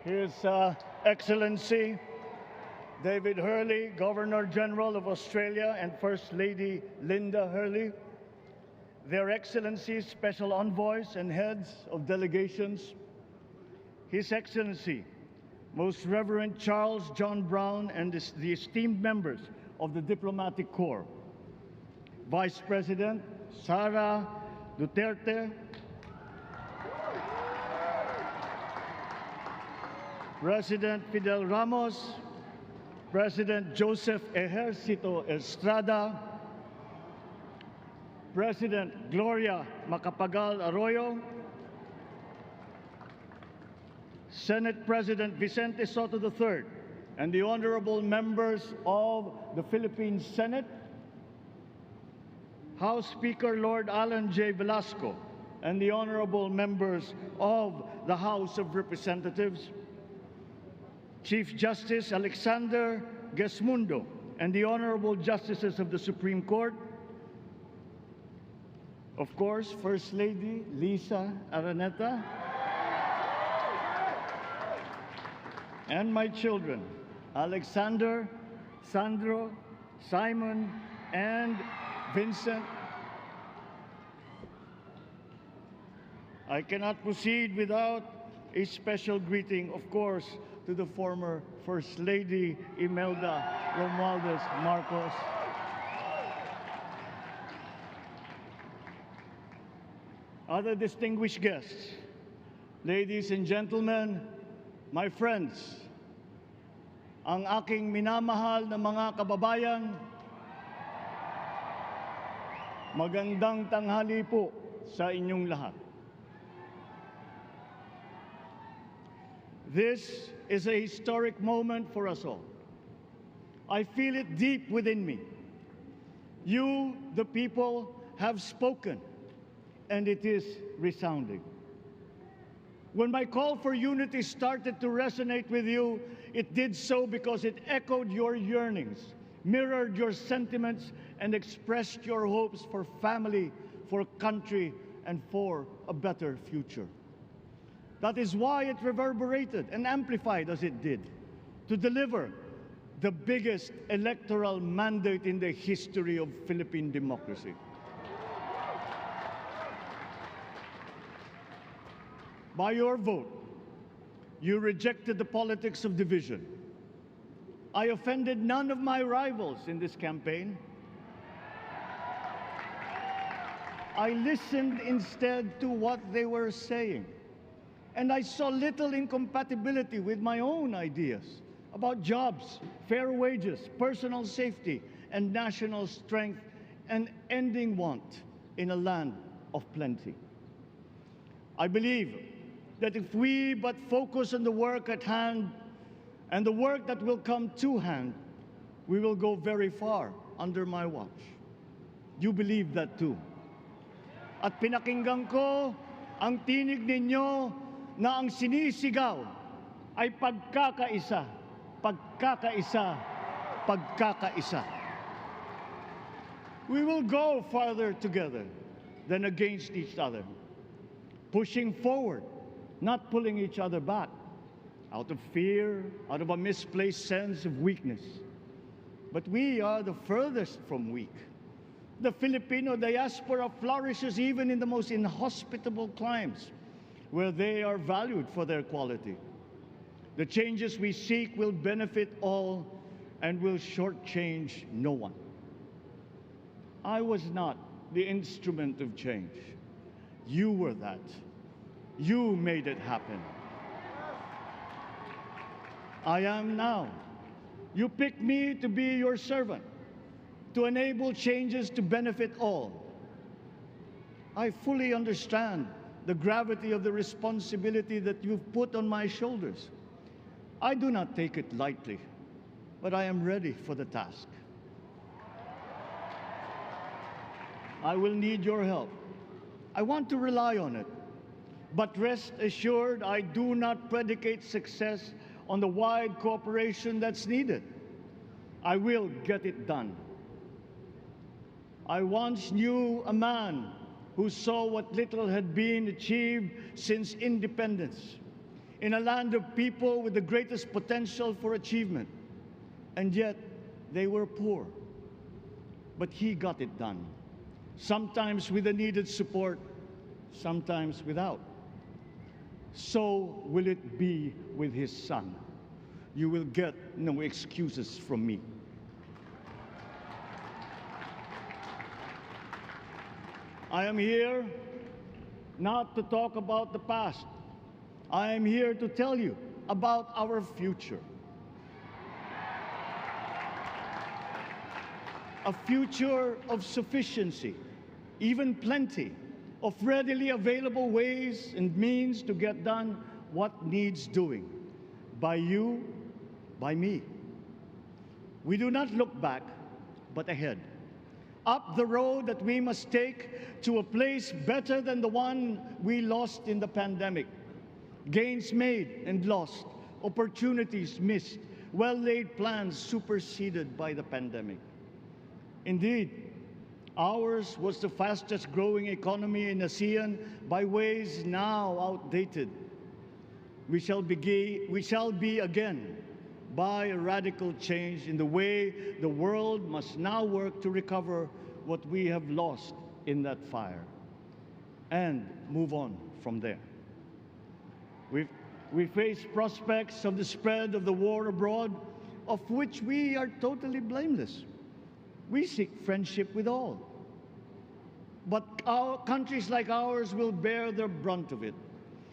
His Excellency David Hurley, Governor General of Australia, and First Lady Linda Hurley, Their Excellencies, Special Envoys, and Heads of Delegations, His Excellency, Most Reverend Charles John Brown, and the esteemed members of the Diplomatic Corps, Vice President Sara Duterte, President Fidel Ramos, President Joseph Ejercito Estrada, President Gloria Macapagal Arroyo, Senate President Vicente Soto III, and the honorable members of the Philippine Senate, House Speaker Lord Alan J. Velasco, and the honorable members of the House of Representatives, Chief Justice Alexander Gesmundo, and the honorable justices of the Supreme Court, of course, First Lady Lisa Araneta, and my children, Alexander, Sandro, Simon, and Vincent. I cannot proceed without a special greeting, of course, to the former First Lady Imelda Romualdez Marcos. Other distinguished guests, ladies and gentlemen, my friends, ang aking minamahal na mga kababayan, magandang tanghali po sa inyong lahat. This is a historic moment for us all. I feel it deep within me. You, the people, have spoken, and it is resounding. When my call for unity started to resonate with you, it did so because it echoed your yearnings, mirrored your sentiments, and expressed your hopes for family, for country, and for a better future. That is why it reverberated and amplified as it did, to deliver the biggest electoral mandate in the history of Philippine democracy. By your vote, you rejected the politics of division. I offended none of my rivals in this campaign. I listened instead to what they were saying. And I saw little incompatibility with my own ideas about jobs, fair wages, personal safety, and national strength, and ending want in a land of plenty. I believe that if we but focus on the work at hand and the work that will come to hand, we will go very far under my watch. You believe that too. At pinakinggan ko ang tinig ninyo na ang sinisigaw ay pagkakaisa, pagkakaisa, pagkakaisa. We will go farther together than against each other, pushing forward, not pulling each other back, out of fear, out of a misplaced sense of weakness. But we are the furthest from weak. The Filipino diaspora flourishes even in the most inhospitable climes, where they are valued for their quality. The changes we seek will benefit all and will shortchange no one. I was not the instrument of change. You were that. You made it happen. I am now. You picked me to be your servant, to enable changes to benefit all. I fully understand the gravity of the responsibility that you've put on my shoulders. I do not take it lightly, but I am ready for the task. I will need your help. I want to rely on it. But rest assured, I do not predicate success on the wide cooperation that's needed. I will get it done. I once knew a man who saw what little had been achieved since independence. in a land of people with the greatest potential for achievement, and yet they were poor. But he got it done, sometimes with the needed support, sometimes without. So will it be with his son. You will get no excuses from me. I am here not to talk about the past. I am here to tell you about our future. A future of sufficiency, even plenty, of readily available ways and means to get done what needs doing, by you, by me. We do not look back, but ahead, up the road that we must take to a place better than the one we lost in the pandemic. Gains made and lost, opportunities missed, well-laid plans superseded by the pandemic. Indeed, ours was the fastest growing economy in ASEAN by ways now outdated. We shall be again by a radical change in the way the world must now work to recover what we have lost in that fire and move on from there. We face prospects of the spread of the war abroad, of which we are totally blameless. We seek friendship with all. But countries like ours will bear the brunt of it.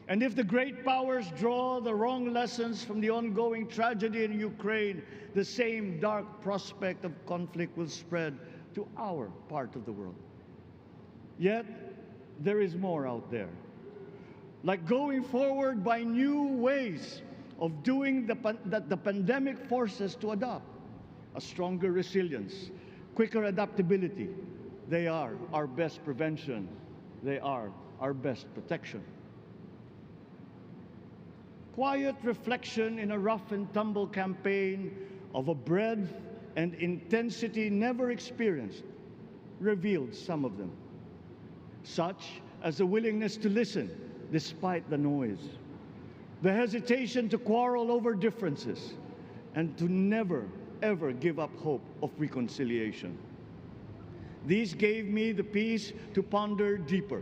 And if the great powers draw the wrong lessons from the ongoing tragedy in Ukraine, the same dark prospect of conflict will spread to our part of the world. Yet, there is more out there. Like going forward by new ways of doing that the pandemic forces to adopt. A stronger resilience, quicker adaptability. They are our best prevention. They are our best protection. Quiet reflection in a rough and tumble campaign of a breadth and intensity never experienced revealed some of them, such as the willingness to listen despite the noise, the hesitation to quarrel over differences, and to never, ever give up hope of reconciliation. These gave me the peace to ponder deeper.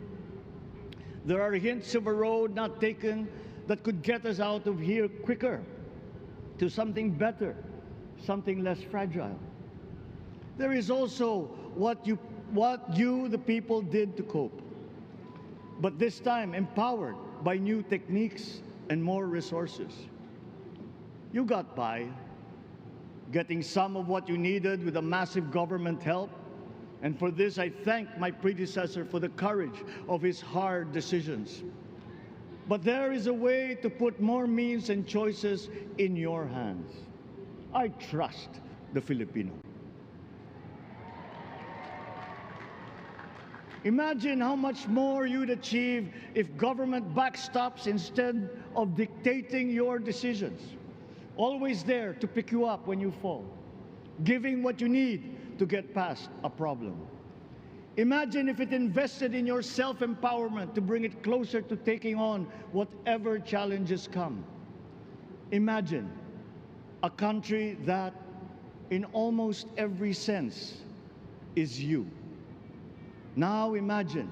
There are hints of a road not taken that could get us out of here quicker, to something better, something less fragile. There is also what you, the people, did to cope, but this time empowered by new techniques and more resources. You got by, getting some of what you needed with a massive government help, and for this I thank my predecessor for the courage of his hard decisions. But there is a way to put more means and choices in your hands. I trust the Filipino. Imagine how much more you'd achieve if government backstops instead of dictating your decisions. Always there to pick you up when you fall, giving what you need to get past a problem. Imagine if it invested in your self-empowerment to bring it closer to taking on whatever challenges come. Imagine a country that, in almost every sense, is you. Now imagine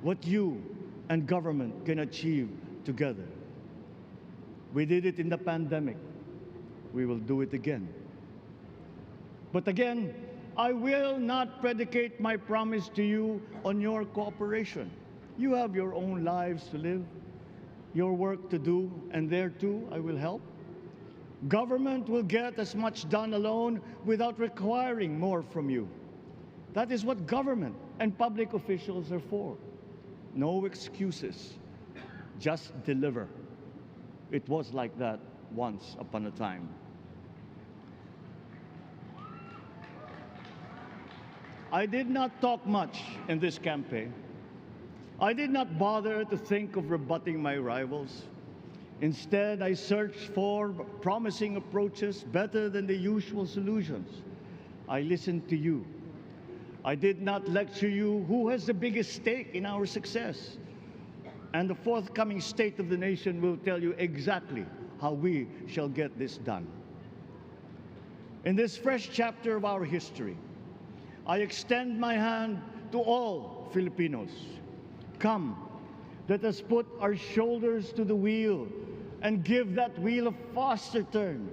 what you and government can achieve together. We did it in the pandemic. We will do it again. But again, I will not predicate my promise to you on your cooperation. You have your own lives to live, your work to do, and there too I will help. Government will get as much done alone without requiring more from you. That is what government and public officials are for. No excuses, just deliver. It was like that once upon a time. I did not talk much in this campaign. I did not bother to think of rebutting my rivals. Instead, I searched for promising approaches better than the usual solutions. I listened to you. I did not lecture you who has the biggest stake in our success. And the forthcoming State of the Nation will tell you exactly how we shall get this done. In this fresh chapter of our history, I extend my hand to all Filipinos. Come, let us put our shoulders to the wheel and give that wheel a faster turn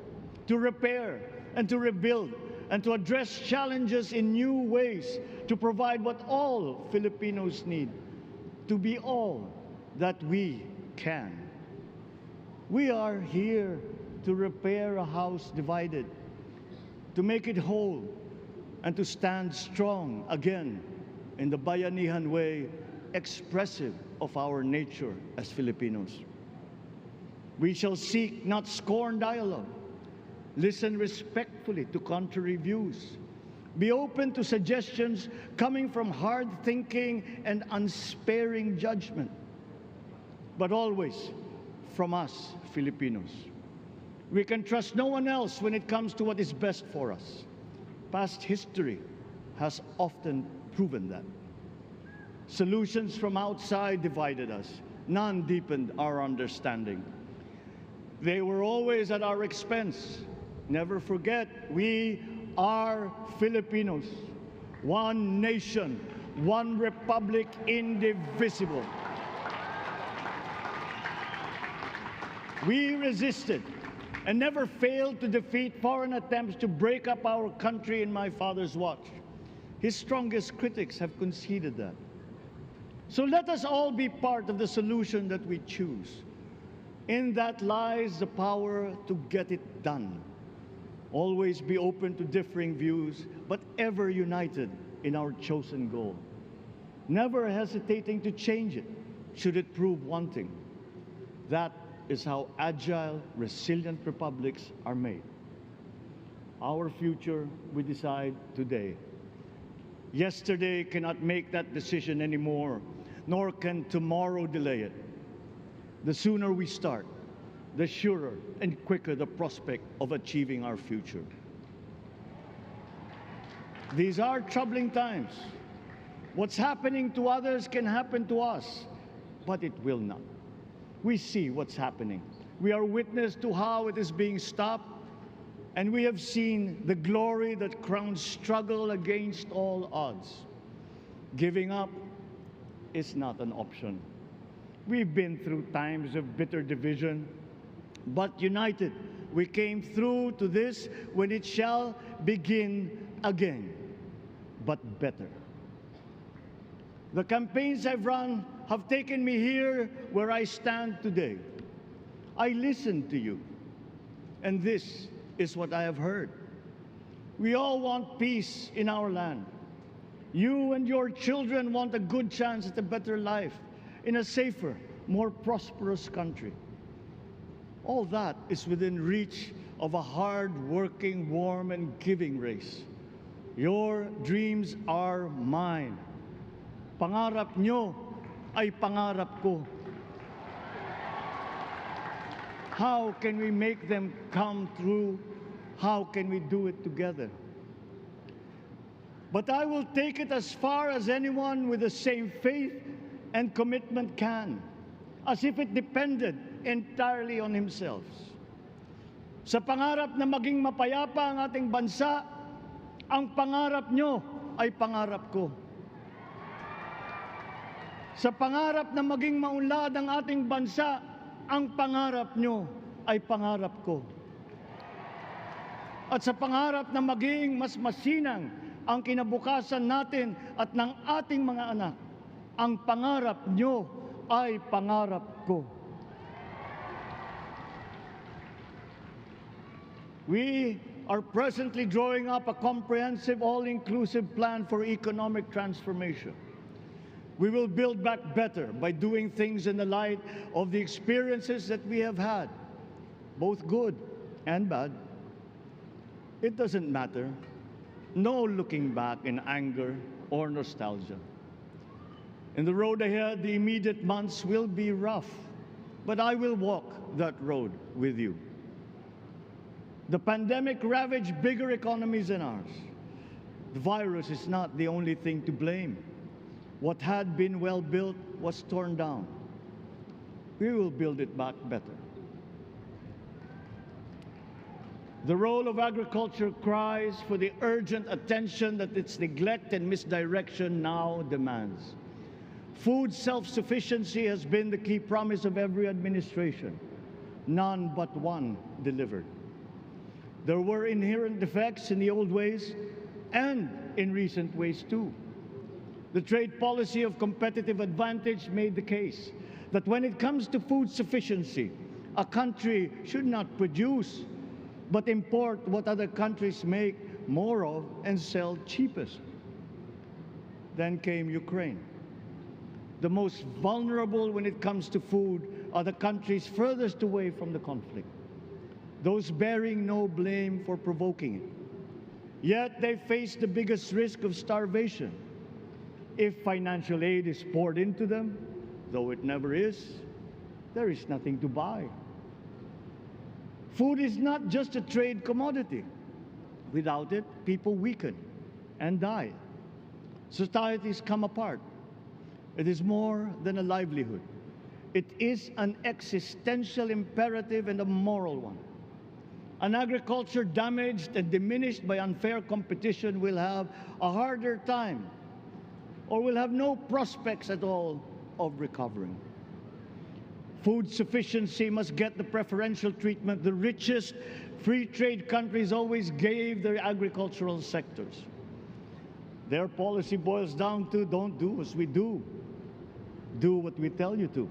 to repair and to rebuild and to address challenges in new ways, to provide what all Filipinos need, to be all that we can. We are here to repair a house divided, to make it whole, and to stand strong again in the bayanihan way, expressive of our nature as Filipinos. We shall seek not scorn dialogue, listen respectfully to contrary views, be open to suggestions coming from hard thinking and unsparing judgment, but always from us, Filipinos. We can trust no one else when it comes to what is best for us. Past history has often proven that. Solutions from outside divided us. None deepened our understanding. They were always at our expense. Never forget, we are Filipinos. One nation, one republic, indivisible. We resisted and never failed to defeat foreign attempts to break up our country in my father's watch. His strongest critics have conceded that. So let us all be part of the solution that we choose. In that lies the power to get it done. Always be open to differing views, but ever united in our chosen goal. Never hesitating to change it, should it prove wanting. That is how agile, resilient republics are made. Our future we decide today. Yesterday cannot make that decision anymore, nor can tomorrow delay it. The sooner we start, the surer and quicker the prospect of achieving our future. These are troubling times. What's happening to others can happen to us, but it will not. We see what's happening. We are witness to how it is being stopped, and we have seen the glory that crowns struggle against all odds. Giving up is not an option. We've been through times of bitter division, but united, we came through to this when it shall begin again, but better. The campaigns I've run have taken me here where I stand today. I listened to you, and this is what I have heard. We all want peace in our land. You and your children want a good chance at a better life in a safer, more prosperous country. All that is within reach of a hard-working, warm, and giving race. Your dreams are mine. Pangarap nyo ay pangarap ko. How can we make them come true? How can we do it together? But I will take it as far as anyone with the same faith and commitment can, as if it depended entirely on himself. Sa pangarap na maging mapayapa ang ating bansa, ang pangarap nyo ay pangarap ko. Sa pangarap na maging maunlad ang ating bansa, ang pangarap nyo ay pangarap ko. At sa pangarap na maging mas masinang ang kinabukasan natin at ng ating mga anak, ang pangarap nyo ay pangarap ko. We are presently drawing up a comprehensive, all-inclusive plan for economic transformation. We will build back better by doing things in the light of the experiences that we have had, both good and bad. It doesn't matter. No looking back in anger or nostalgia. In the road ahead, the immediate months will be rough, but I will walk that road with you. The pandemic ravaged bigger economies than ours. The virus is not the only thing to blame. What had been well built was torn down. we will build it back better. The role of agriculture cries for the urgent attention that its neglect and misdirection now demands. Food self-sufficiency has been the key promise of every administration. None but one delivered. There were inherent defects in the old ways and in recent ways too. The trade policy of competitive advantage made the case that when it comes to food sufficiency, a country should not produce but import what other countries make more of and sell cheapest. Then came Ukraine. The most vulnerable when it comes to food are the countries furthest away from the conflict, those bearing no blame for provoking it. Yet they face the biggest risk of starvation. If financial aid is poured into them, though it never is, there is nothing to buy. Food is not just a trade commodity. Without it, people weaken and die. Societies come apart. It is more than a livelihood. It is an existential imperative and a moral one. An agriculture damaged and diminished by unfair competition will have a harder time or will have no prospects at all of recovering. Food sufficiency must get the preferential treatment the richest free trade countries always gave their agricultural sectors. Their policy boils down to don't do as we do, do what we tell you to.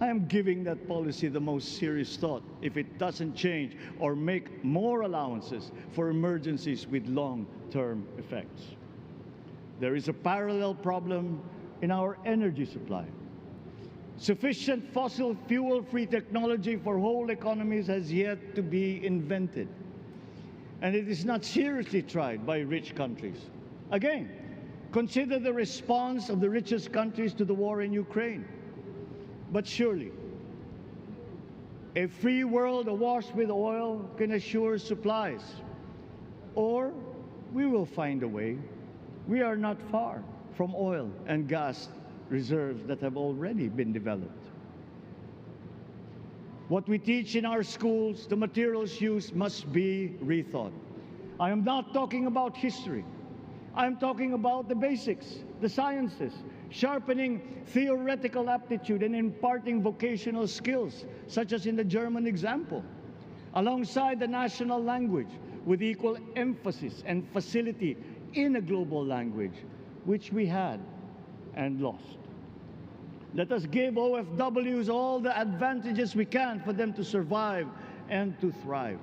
I am giving that policy the most serious thought if it doesn't change or make more allowances for emergencies with long-term effects. There is a parallel problem in our energy supply. Sufficient fossil fuel-free technology for whole economies has yet to be invented. And it is not seriously tried by rich countries. Again, consider the response of the richest countries to the war in Ukraine. But surely, a free world awash with oil can assure supplies. Or we will find a way. We are not far from oil and gas reserves that have already been developed. What we teach in our schools, the materials used must be rethought. I am not talking about history. I am talking about the basics, the sciences, sharpening theoretical aptitude and imparting vocational skills, such as in the German example, alongside the national language with equal emphasis and facility in a global language, which we had and lost. Let us give OFWs all the advantages we can for them to survive and to thrive.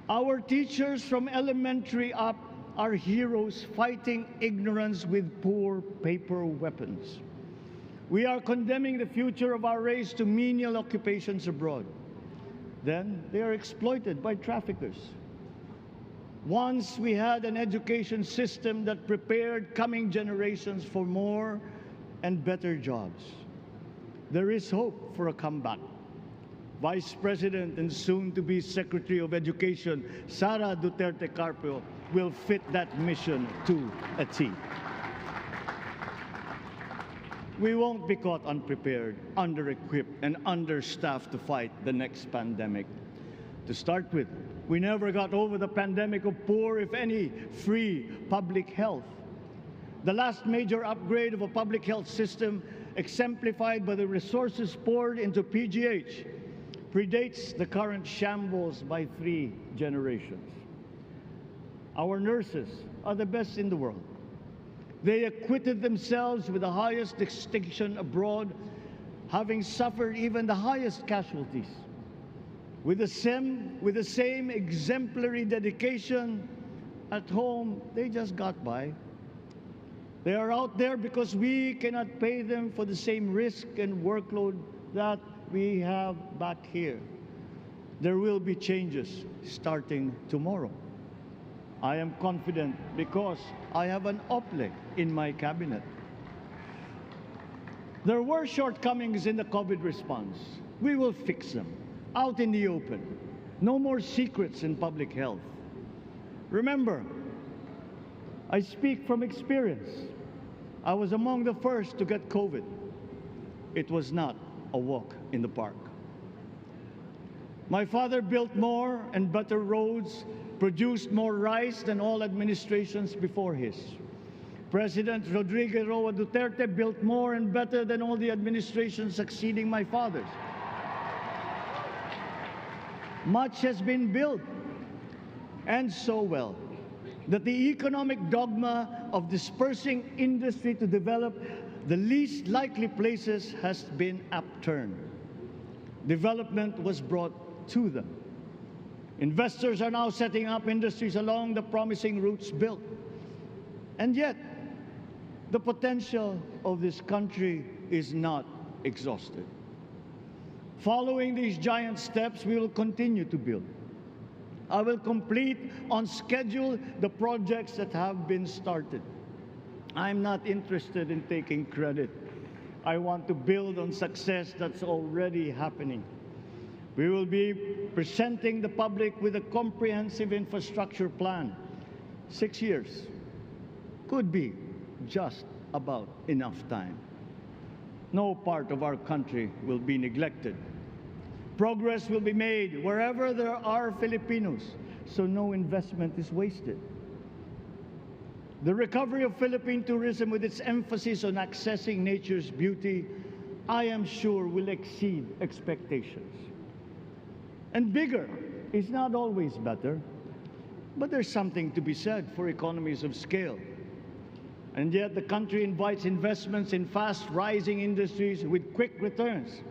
Our teachers from elementary up are heroes fighting ignorance with poor paper weapons. We are condemning the future of our race to menial occupations abroad. Then they are exploited by traffickers. Once we had an education system that prepared coming generations for more and better jobs. There is hope for a comeback. Vice President and soon-to-be Secretary of Education, Sara Duterte Carpio, will fit that mission to a T. We won't be caught unprepared, under-equipped, and understaffed to fight the next pandemic. To start with, we never got over the pandemic of poor, if any, free public health. The last major upgrade of a public health system, exemplified by the resources poured into PGH, predates the current shambles by 3 generations. Our nurses are the best in the world. They acquitted themselves with the highest distinction abroad, having suffered even the highest casualties. With the same exemplary dedication, at home, they just got by. They are out there because we cannot pay them for the same risk and workload that we have back here. There will be changes starting tomorrow. I am confident because I have an OPLE in my cabinet. There were shortcomings in the COVID response. We will fix them. Out in the open. No more secrets in public health. Remember, I speak from experience. I was among the first to get COVID. It was not a walk in the park. My father built more and better roads, produced more rice than all administrations before his. President Rodrigo Roa Duterte built more and better than all the administrations succeeding my father's. Much has been built, and so well, that the economic dogma of dispersing industry to develop the least likely places has been upturned. Development was brought to them. Investors are now setting up industries along the promising routes built. And yet, the potential of this country is not exhausted. Following these giant steps, we will continue to build. I will complete on schedule the projects that have been started. I'm not interested in taking credit. I want to build on success that's already happening. We will be presenting the public with a comprehensive infrastructure plan. 6 years could be just about enough time. No part of our country will be neglected. Progress will be made wherever there are Filipinos, so no investment is wasted. The recovery of Philippine tourism, with its emphasis on accessing nature's beauty, I am sure will exceed expectations. And bigger is not always better, but there's something to be said for economies of scale. And yet the country invites investments in fast-rising industries with quick returns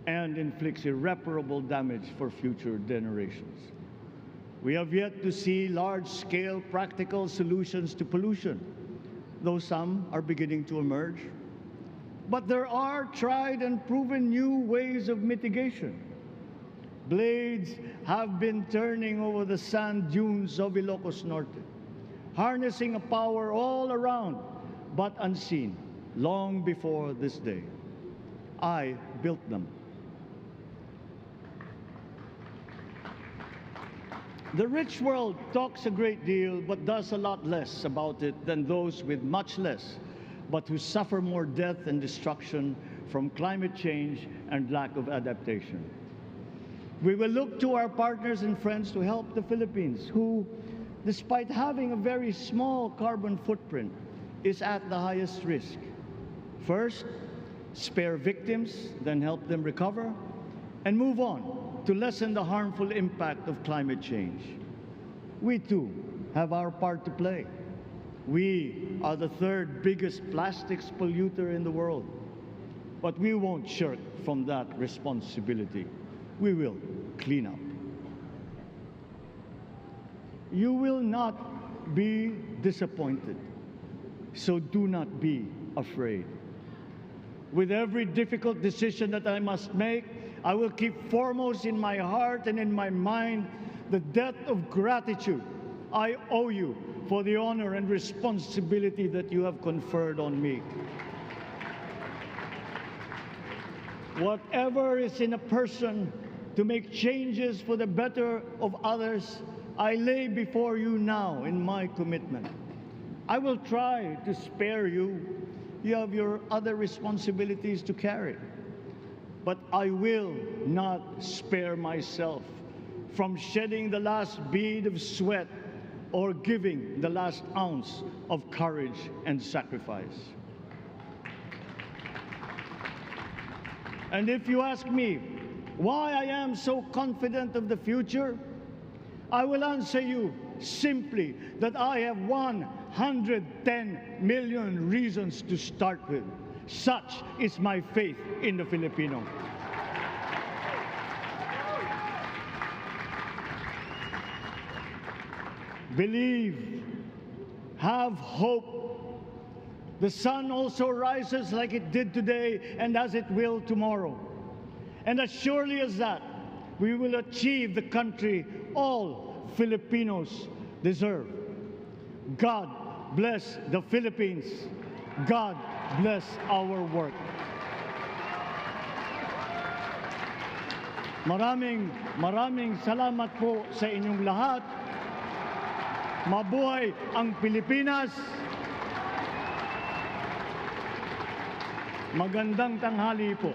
and inflicts irreparable damage for future generations. We have yet to see large-scale practical solutions to pollution, though some are beginning to emerge. But there are tried and proven new ways of mitigation. Blades have been turning over the sand dunes of Ilocos Norte, harnessing a power all around, but unseen, long before this day. I built them. The rich world talks a great deal, but does a lot less about it than those with much less, but who suffer more death and destruction from climate change and lack of adaptation. We will look to our partners and friends to help the Philippines, who, despite having a very small carbon footprint, is at the highest risk. First, spare victims, then help them recover, and move on to lessen the harmful impact of climate change. We too have our part to play. We are the third biggest plastics polluter in the world, but we won't shirk from that responsibility. We will clean up. You will not be disappointed, so do not be afraid. With every difficult decision that I must make, I will keep foremost in my heart and in my mind the debt of gratitude I owe you for the honor and responsibility that you have conferred on me. Whatever is in a person to make changes for the better of others, I lay before you now in my commitment. I will try to spare you. You have your other responsibilities to carry. But I will not spare myself from shedding the last bead of sweat or giving the last ounce of courage and sacrifice. And if you ask me why I am so confident of the future, I will answer you simply that I have 110 million reasons to start with. Such is my faith in the Filipino. Believe, have hope. The sun also rises like it did today and as it will tomorrow. And as surely as that, we will achieve the country all Filipinos deserve. God bless the Philippines. God bless our work. Maraming salamat po sa inyong lahat. Mabuhay ang Pilipinas. Magandang tanghali po.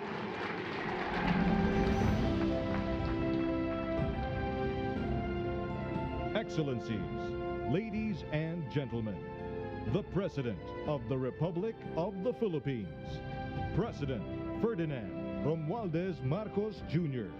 Excellencies, ladies and gentlemen, the President of the Republic of the Philippines, President Ferdinand Marcos Jr.